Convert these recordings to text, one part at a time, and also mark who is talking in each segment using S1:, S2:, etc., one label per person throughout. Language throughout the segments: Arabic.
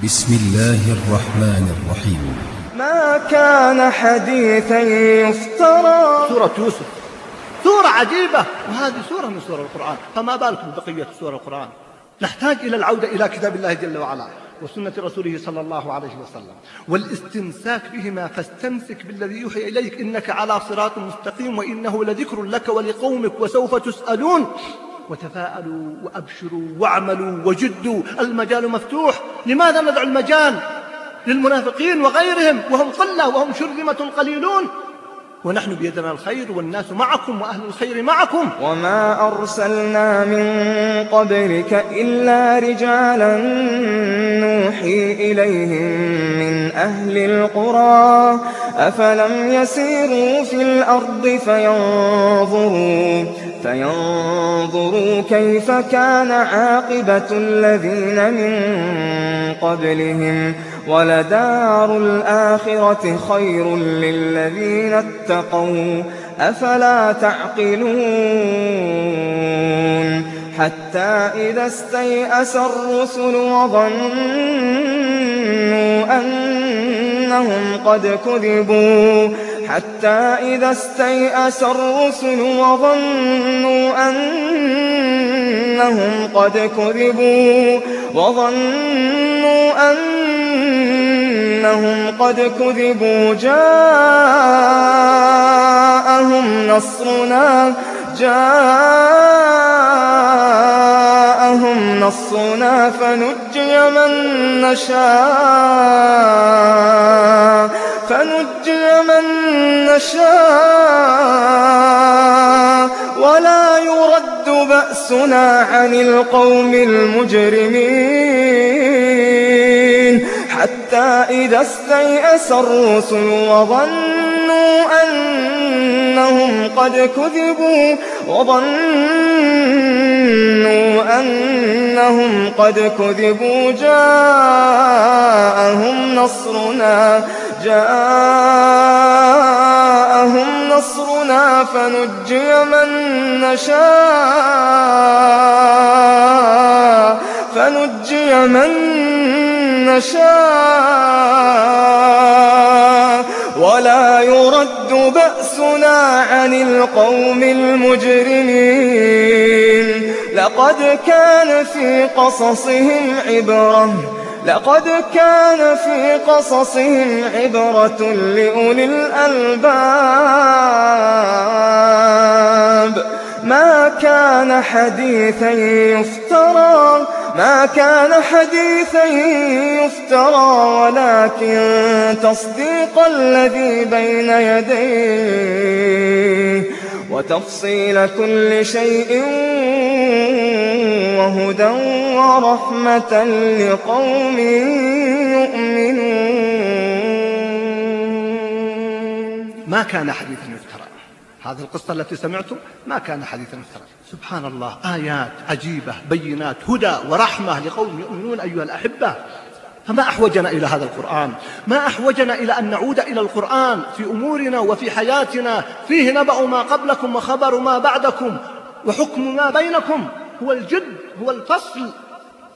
S1: بسم الله الرحمن الرحيم.
S2: ما كان حديثا يفترى.
S3: سورة يوسف سورة عجيبة، وهذه سورة من سور القرآن، فما بالك ببقية سور القرآن. نحتاج إلى العودة إلى كتاب الله جل وعلا وسنة رسوله صلى الله عليه وسلم والاستمساك بهما، فاستمسك بالذي يوحي إليك إنك على صراط مستقيم وإنه لذكر لك ولقومك وسوف تسألون. وتفاءلوا وأبشروا واعملوا وجدوا، المجال مفتوح. لماذا ندع المجال للمنافقين وغيرهم وهم قلة وهم شرذمة قليلون؟ ونحن بيدنا الخير والناس معكم وأهل الخير معكم.
S2: وما أرسلنا من قبلك إلا رجالا نوحي إليهم من أهل القرى أفلم يسيروا في الأرض فينظروا كيف كان عاقبة الذين من قبلهم ولدار الآخرة خير للذين اتقوا أفلا تعقلون. حتى إذا استيأس الرسل وظنوا أنهم قد كذبوا جاءهم نصرنا فنجي من نشاء ولا يرد بأسنا عن القوم المجرمين. حتى إذا استيأس الرسل وظنوا أنهم قد كذبوا جاءهم نصرنا فنجي من نشاء ولا يرد بأسنا عن القوم المجرمين. لقد كان في قصصهم عبرة لأولي الألباب. ما كان حديثا يفترى ولكن تصديق الذي بين يديه وتفصيل كل شيء وهدى ورحمة لقوم يؤمنون.
S3: ما كان حديثا يفترى، هذه القصة التي سمعتم ما كان حديثا يفترى. سبحان الله، آيات عجيبة بينات هدى ورحمة لقوم يؤمنون. أيها الأحبة، فما أحوجنا إلى هذا القرآن؟ ما أحوجنا إلى أن نعود إلى القرآن في أمورنا وفي حياتنا؟ فيه نبأ ما قبلكم وخبر ما بعدكم وحكم ما بينكم. هو الجد، هو الفصل.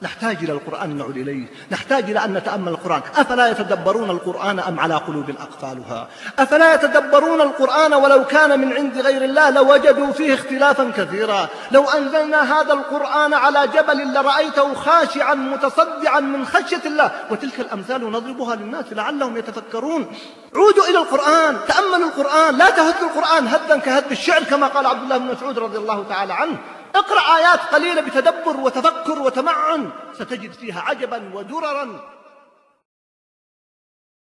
S3: نحتاج إلى القرآن نعود إليه، نحتاج إلى أن نتأمل القرآن. أفلا يتدبرون القرآن أم على قلوب أقفالها؟ أفلا يتدبرون القرآن ولو كان من عند غير الله لوجدوا فيه اختلافا كثيرا. لو أنزلنا هذا القرآن على جبل لرأيته خاشعا متصدعا من خشية الله. وتلك الأمثال نضربها للناس لعلهم يتفكرون. عودوا إلى القرآن، تأملوا القرآن، لا تهدوا القرآن هدا كهد الشعر كما قال عبد الله بن مسعود رضي الله تعالى عنه. اقرأ آيات قليلة بتدبر وتفكر وتمعن، ستجد فيها عجبا ودررا.